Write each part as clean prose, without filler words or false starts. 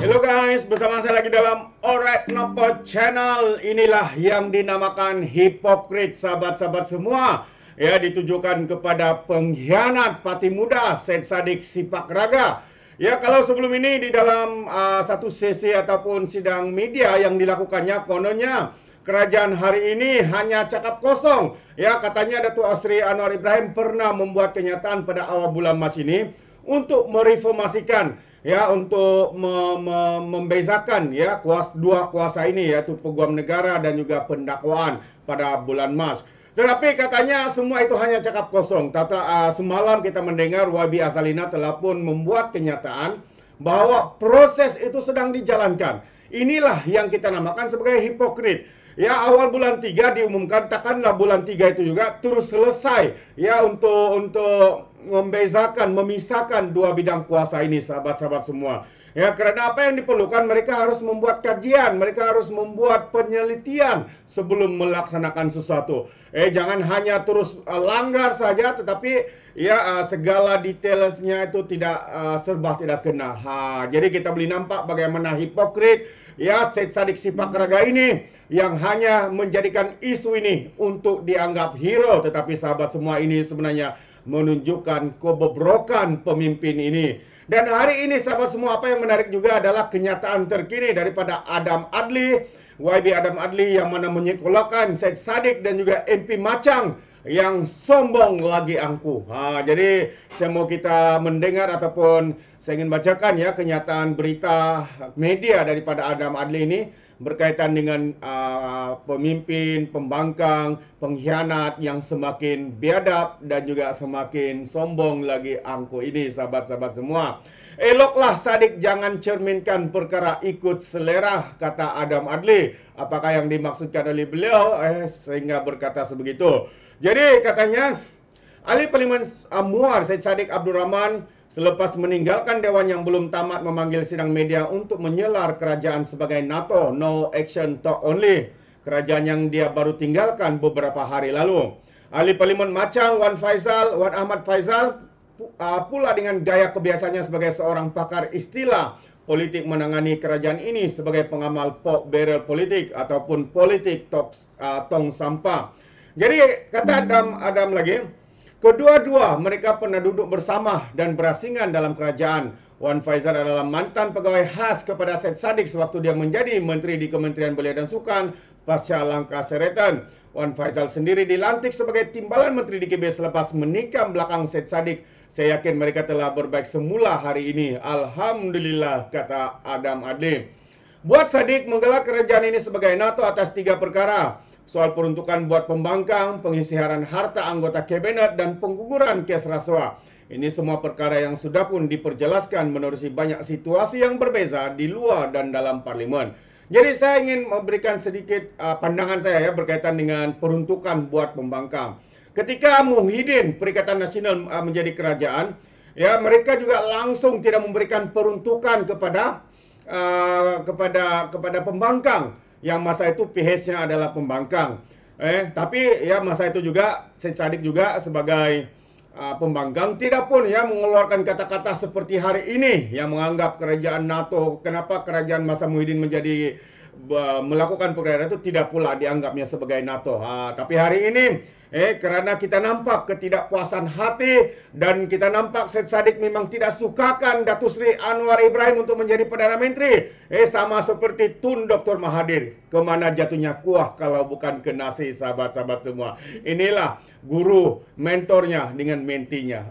Halo guys, bersama saya lagi dalam Alright Nopo Channel. Inilah yang dinamakan hipokrit, sahabat-sahabat semua. Ya, ditujukan kepada pengkhianat Pati Muda, Syed Saddiq Sipak Raga. Ya, kalau sebelum ini di dalam satu sesi ataupun sidang media yang dilakukannya, kononnya kerajaan hari ini hanya cakap kosong. Ya, katanya Datuk Seri Anwar Ibrahim pernah membuat kenyataan pada awal bulan Mac ini untuk mereformasikan, ya, untuk membezakan, ya, dua kuasa ini, yaitu peguam negara dan juga pendakwaan pada bulan Mac. Tetapi katanya semua itu hanya cakap kosong. Semalam kita mendengar YB Azalina telah pun membuat kenyataan bahwa proses itu sedang dijalankan. Inilah yang kita namakan sebagai hipokrit. Ya, awal bulan 3 diumumkan, takkanlah bulan 3 itu juga terus selesai, ya, untuk membezakan, memisahkan dua bidang kuasa ini, sahabat-sahabat semua. Ya, karena apa yang diperlukan, mereka harus membuat kajian, mereka harus membuat penelitian sebelum melaksanakan sesuatu. Jangan hanya terus langgar saja, tetapi ya segala detailsnya itu tidak serba tidak kena. Jadi kita boleh nampak bagaimana hipokrit, ya, Syed Saddiq Sipak Raga ini yang hanya menjadikan isu ini untuk dianggap hero, tetapi sahabat semua, ini sebenarnya menunjukkan kebobrokan pemimpin ini. Dan hari ini sahabat semua, apa yang menarik juga adalah kenyataan terkini daripada Adam Adli, YB Adam Adli, yang mana menyekolahkan Syed Saddiq dan juga MP Machang yang sombong lagi angkuh. Jadi saya mau kita mendengar ataupun saya ingin bacakan, ya, kenyataan berita media daripada Adam Adli ini berkaitan dengan pemimpin, pembangkang, pengkhianat yang semakin biadab dan juga semakin sombong lagi angkuh ini, sahabat-sahabat semua. Eloklah Saddiq jangan cerminkan perkara ikut selera, kata Adam Adli. Apakah yang dimaksudkan oleh beliau? Sehingga berkata sebegitu. Jadi katanya, Ahli Parlimen Muar Syed Saddiq Abdul Rahman selepas meninggalkan Dewan yang belum tamat memanggil sidang media untuk menyelar kerajaan sebagai NATO, no action talk only. Kerajaan yang dia baru tinggalkan beberapa hari lalu. Ahli Parlimen Machang Wan Ahmad Faizal pula dengan gaya kebiasaannya sebagai seorang pakar istilah politik menangani kerajaan ini sebagai pengamal pork barrel politik ataupun politik tong sampah. Jadi kata Adam lagi, kedua-dua mereka pernah duduk bersama dan berasingan dalam kerajaan. Wan Faizal adalah mantan pegawai khas kepada Syed Saddiq sewaktu dia menjadi menteri di Kementerian Belia dan Sukan pasca Langkah Seretan. Wan Faizal sendiri dilantik sebagai timbalan menteri di KB selepas menikam belakang Syed Saddiq. Saya yakin mereka telah berbaik semula hari ini. Alhamdulillah, kata Adam Adli. Buat Saddiq menggelar kerajaan ini sebagai NATO atas 3 perkara. Soal peruntukan buat pembangkang, pengisiharan harta anggota kabinet, dan pengguguran kes rasuah. Ini semua perkara yang sudah pun diperjelaskan menerusi banyak situasi yang berbeza di luar dan dalam parlimen. Jadi saya ingin memberikan sedikit pandangan saya, ya, berkaitan dengan peruntukan buat pembangkang. Ketika Muhyiddin Perikatan Nasional menjadi kerajaan, ya, mereka juga langsung tidak memberikan peruntukan kepada pembangkang yang masa itu PH-nya adalah pembangkang. Tapi ya masa itu juga Syed Saddiq juga sebagai pembangkang tidak pun, ya, mengeluarkan kata-kata seperti hari ini yang menganggap kerajaan NATO, kenapa kerajaan masa Muhyiddin menjadi melakukan perkara itu tidak pula dianggapnya sebagai NATO. Tapi hari ini karena kita nampak ketidakpuasan hati dan kita nampak Syed Saddiq memang tidak sukakan Datuk Seri Anwar Ibrahim untuk menjadi Perdana Menteri. Sama seperti Tun Dr. Mahathir, kemana jatuhnya kuah kalau bukan ke nasi, sahabat-sahabat semua. Inilah guru mentornya dengan mentinya.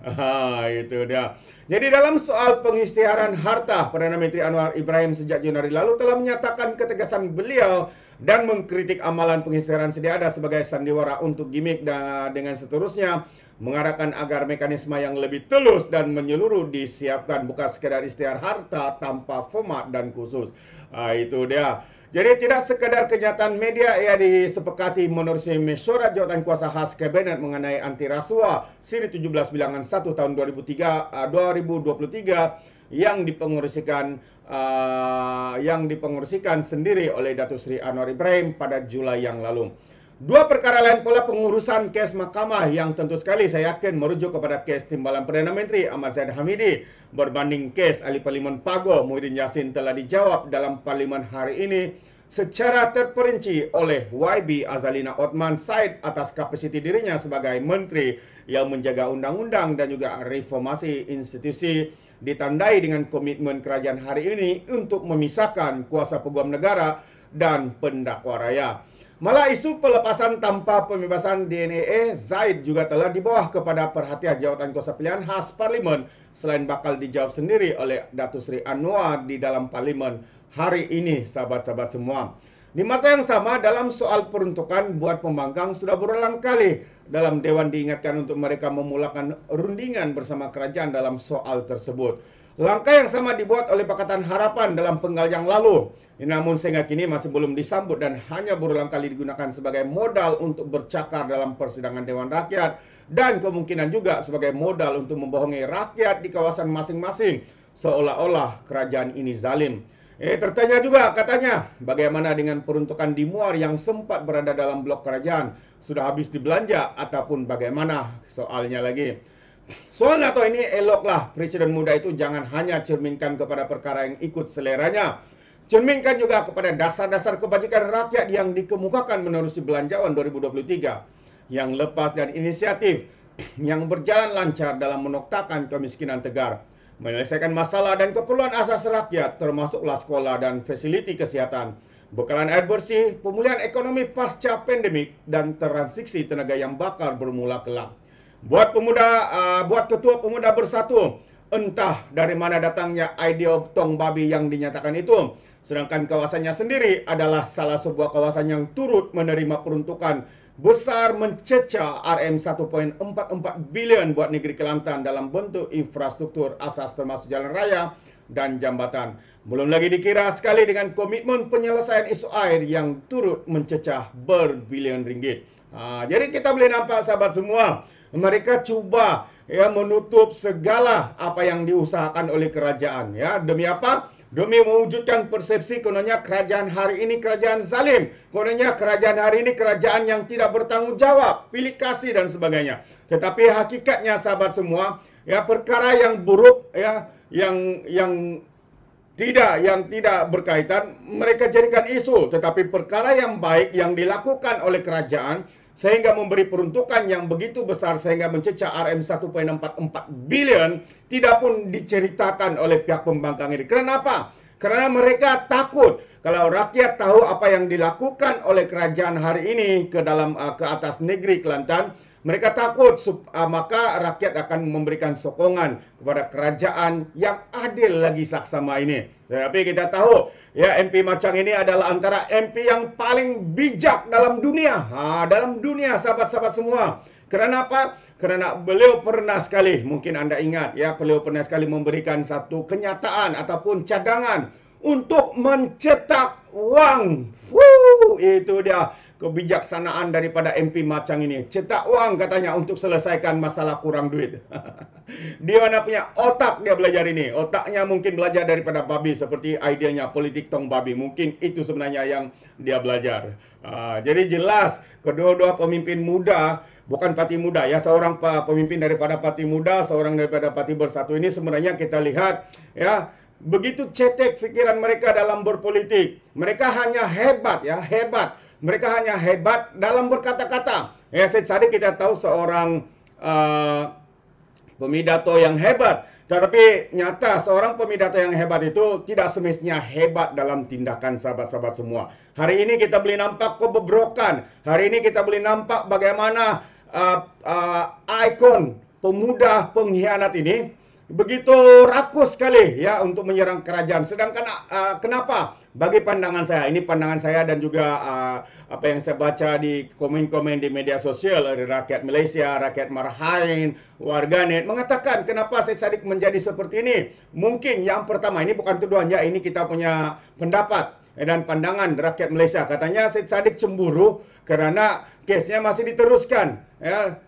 Itu dia. Jadi dalam soal pengisytiharan harta, Perdana Menteri Anwar Ibrahim sejak Januari lalu telah menyatakan ketegasan beliau dan mengkritik amalan pengisytiharan sedia ada sebagai sandiwara untuk gimmick dan dengan seterusnya mengarahkan agar mekanisme yang lebih telus dan menyeluruh disiapkan, bukan sekedar isytihar harta tanpa format dan khusus. Itu dia. Jadi tidak sekadar kenyataan media ia disepakati menerusi mesyuarat jawatan kuasa khas kabinet mengenai anti rasuah siri 17 bilangan 1 tahun 2023 yang dipengerusikan sendiri oleh Datuk Seri Anwar Ibrahim pada Julai yang lalu. Dua perkara lain pula pengurusan kes mahkamah yang tentu sekali saya yakin merujuk kepada kes timbalan Perdana Menteri Ahmad Zahid Hamidi berbanding kes ahli Parlimen Pago Muhyiddin Yassin telah dijawab dalam Parlimen hari ini secara terperinci oleh YB Azalina Othman Said atas kapasiti dirinya sebagai menteri yang menjaga undang-undang dan juga reformasi institusi, ditandai dengan komitmen kerajaan hari ini untuk memisahkan kuasa peguam negara dan pendakwa raya. Malah isu pelepasan tanpa pembebasan DNA Zaid juga telah dibawa kepada perhatian Jawatan Kuasa Pilihan Khas Parlimen selain bakal dijawab sendiri oleh Datuk Seri Anwar di dalam Parlimen hari ini, sahabat-sahabat semua. Di masa yang sama, dalam soal peruntukan buat pembangkang sudah berulang kali dalam Dewan diingatkan untuk mereka memulakan rundingan bersama kerajaan dalam soal tersebut. Langkah yang sama dibuat oleh Pakatan Harapan dalam penggal yang lalu. Namun sehingga kini masih belum disambut dan hanya berulang kali digunakan sebagai modal untuk bercakar dalam persidangan Dewan Rakyat dan kemungkinan juga sebagai modal untuk membohongi rakyat di kawasan masing-masing seolah-olah kerajaan ini zalim. Tertanya juga katanya, bagaimana dengan peruntukan di Muar yang sempat berada dalam blok kerajaan? Sudah habis dibelanja ataupun bagaimana soalnya lagi? Soal NATO ini eloklah Presiden muda itu jangan hanya cerminkan kepada perkara yang ikut seleranya. Cerminkan juga kepada dasar-dasar kebajikan rakyat yang dikemukakan menerusi belanjawan 2023 yang lepas dan inisiatif yang berjalan lancar dalam menoktakan kemiskinan tegar, menyelesaikan masalah dan keperluan asas rakyat termasuklah sekolah dan fasiliti kesihatan, bekalan air bersih, pemulihan ekonomi pasca pandemik dan transisi tenaga yang bakal bermula kelak. Buat Ketua Pemuda Bersatu, entah dari mana datangnya idea tong babi yang dinyatakan itu. Sedangkan kawasannya sendiri adalah salah sebuah kawasan yang turut menerima peruntukan besar mencecah RM1.44 bilion buat negeri Kelantan dalam bentuk infrastruktur asas termasuk jalan raya dan jambatan. Belum lagi dikira sekali dengan komitmen penyelesaian isu air yang turut mencecah berbilion ringgit. Jadi kita boleh nampak sahabat semua, mereka cuba menutup segala apa yang diusahakan oleh kerajaan. Demi apa? Demi mewujudkan persepsi kononnya kerajaan hari ini kerajaan zalim. Kononnya kerajaan hari ini kerajaan yang tidak bertanggung jawab, pilih kasih dan sebagainya. Tetapi hakikatnya sahabat semua, perkara yang buruk yang tidak berkaitan mereka jadikan isu, tetapi perkara yang baik yang dilakukan oleh kerajaan sehingga memberi peruntukan yang begitu besar sehingga mencecah RM1.44 bilion tidak pun diceritakan oleh pihak pembangkang ini. Kenapa? Karena mereka takut kalau rakyat tahu apa yang dilakukan oleh kerajaan hari ini ke atas negeri Kelantan, mereka takut maka rakyat akan memberikan sokongan kepada kerajaan yang adil lagi saksama ini. Tetapi kita tahu MP Macang ini adalah antara MP yang paling bijak dalam dunia. Dalam dunia sahabat-sahabat semua. Kerana apa? Kerana beliau pernah sekali, mungkin anda ingat beliau pernah sekali memberikan satu kenyataan ataupun cadangan untuk mencetak wang. Itu dia kebijaksanaan daripada MP Macang ini. Cetak wang katanya untuk selesaikan masalah kurang duit. Dia mana punya otak dia belajar ini. Otaknya mungkin belajar daripada babi seperti idenya politik tong babi. Mungkin itu sebenarnya yang dia belajar. Jadi jelas kedua-dua pemimpin muda, bukan parti muda seorang pemimpin daripada parti muda, seorang daripada parti Bersatu ini sebenarnya kita lihat begitu cetek fikiran mereka dalam berpolitik. Mereka hanya hebat hebat. Mereka hanya hebat dalam berkata-kata. Syed Saddiq kita tahu seorang pemidato yang hebat. Tetapi nyata seorang pemidato yang hebat itu tidak semestinya hebat dalam tindakan sahabat-sahabat semua. Hari ini kita boleh nampak kebobrokan. Hari ini kita boleh nampak bagaimana ikon pemuda pengkhianat ini begitu rakus sekali untuk menyerang kerajaan. Sedangkan kenapa? Bagi pandangan saya, ini pandangan saya dan juga apa yang saya baca di komen-komen di media sosial dari rakyat Malaysia, rakyat Marhain, warganet mengatakan kenapa Syed Saddiq menjadi seperti ini. Mungkin yang pertama, ini bukan tuduhan ini kita punya pendapat dan pandangan rakyat Malaysia. Katanya Syed Saddiq cemburu kerana kesnya masih diteruskan.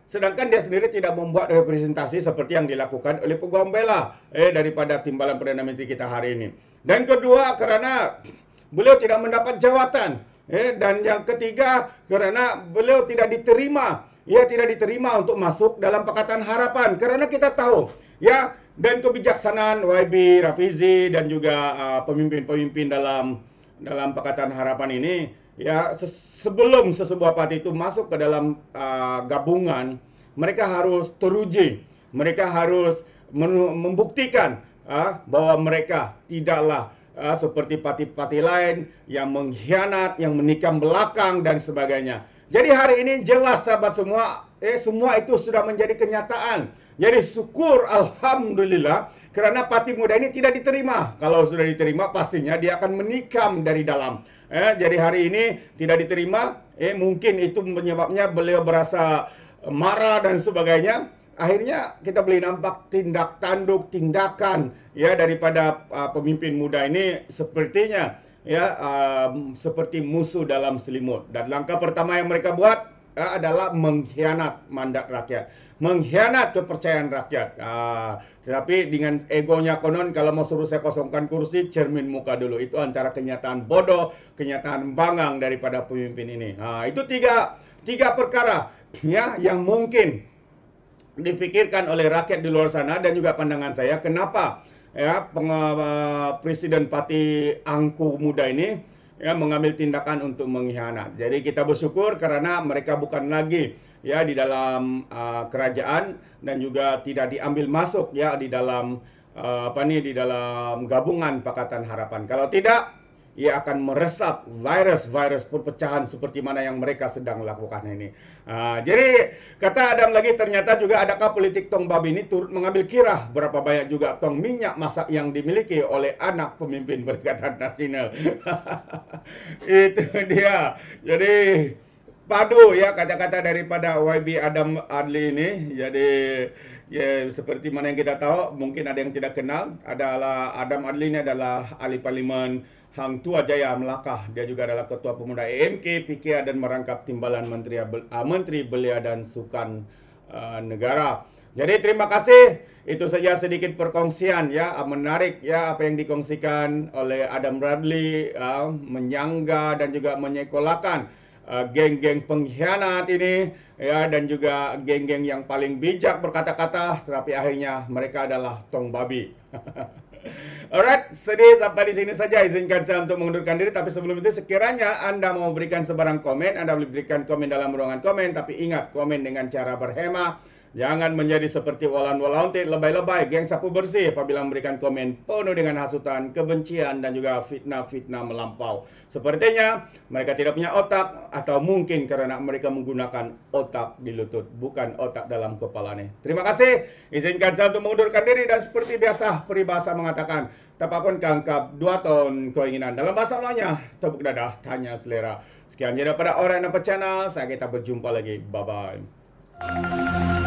Sedangkan dia sendiri tidak membuat representasi seperti yang dilakukan oleh Peguam Bela daripada timbalan Perdana Menteri kita hari ini. Dan kedua, kerana beliau tidak mendapat jawatan. Dan yang ketiga, karena beliau tidak diterima, ia tidak diterima untuk masuk dalam Pakatan Harapan. Karena kita tahu, ya, dan kebijaksanaan YB Rafizi dan juga pemimpin-pemimpin dalam Pakatan Harapan ini, ya, sebelum sesebuah parti itu masuk ke dalam gabungan, mereka harus teruji, mereka harus membuktikan bahwa mereka tidaklah seperti parti-parti lain yang mengkhianat, yang menikam belakang dan sebagainya. Jadi hari ini jelas sahabat semua, semua itu sudah menjadi kenyataan. Jadi syukur alhamdulillah karena parti muda ini tidak diterima. Kalau sudah diterima pastinya dia akan menikam dari dalam. Jadi hari ini tidak diterima, mungkin itu penyebabnya beliau berasa marah dan sebagainya. Akhirnya kita boleh nampak tindak tanduk tindakan ya daripada pemimpin muda ini sepertinya ya seperti musuh dalam selimut. Dan langkah pertama yang mereka buat adalah mengkhianat mandat rakyat, mengkhianat kepercayaan rakyat. Tetapi dengan egonya konon kalau mau suruh saya kosongkan kursi, cermin muka dulu. Itu antara kenyataan bodoh, kenyataan banggang daripada pemimpin ini. Itu tiga perkara ya yang mungkin difikirkan oleh rakyat di luar sana dan juga pandangan saya kenapa ya Presiden Parti Angku Muda ini ya mengambil tindakan untuk mengkhianat. Jadi kita bersyukur karena mereka bukan lagi ya di dalam kerajaan dan juga tidak diambil masuk ya di dalam di dalam gabungan Pakatan Harapan. Kalau tidak, ia akan meresap virus-virus perpecahan seperti mana yang mereka sedang lakukan ini. Jadi kata Adam lagi ternyata juga adakah politik tong babi ini turut mengambil kira berapa banyak juga tong minyak masak yang dimiliki oleh anak pemimpin Perikatan Nasional. Itu dia. Jadi padu ya kata-kata daripada YB Adam Adli ini. Jadi ya seperti mana yang kita tahu, mungkin ada yang tidak kenal, adalah Adam Adli ini adalah ahli parlimen Hang Tua Jaya Melaka. Dia juga adalah ketua pemuda AMK, PKA dan merangkap timbalan Menteri Belia dan Sukan Negara. Jadi terima kasih. Itu saja sedikit perkongsian ya, menarik ya apa yang dikongsikan oleh Adam Radley, menyangga dan juga menyekolahkan geng-geng pengkhianat ini ya, dan juga geng-geng yang paling bijak berkata-kata tetapi akhirnya mereka adalah tong babi. Alright, sedih sampai di sini saja. Izinkan saya untuk mengundurkan diri. Tapi sebelum itu, sekiranya Anda mau memberikan sebarang komen, Anda boleh berikan komen dalam ruangan komen. Tapi ingat, komen dengan cara berhema. Jangan menjadi seperti walan-walauntit, lebay-lebay, geng sapu bersih apabila memberikan komen penuh dengan hasutan, kebencian, dan juga fitnah-fitnah melampau. Sepertinya mereka tidak punya otak, atau mungkin karena mereka menggunakan otak di lutut, bukan otak dalam kepalanya. Terima kasih. Izinkan saya untuk mengundurkan diri, dan seperti biasa, peribahasa mengatakan, tapapun kangkap 2 ton keinginan. Dalam bahasa Melayunya, tepuk dadah, tanya selera. Sekian jadi daripada Alright Nampak Channel. Saya kita berjumpa lagi. Bye-bye.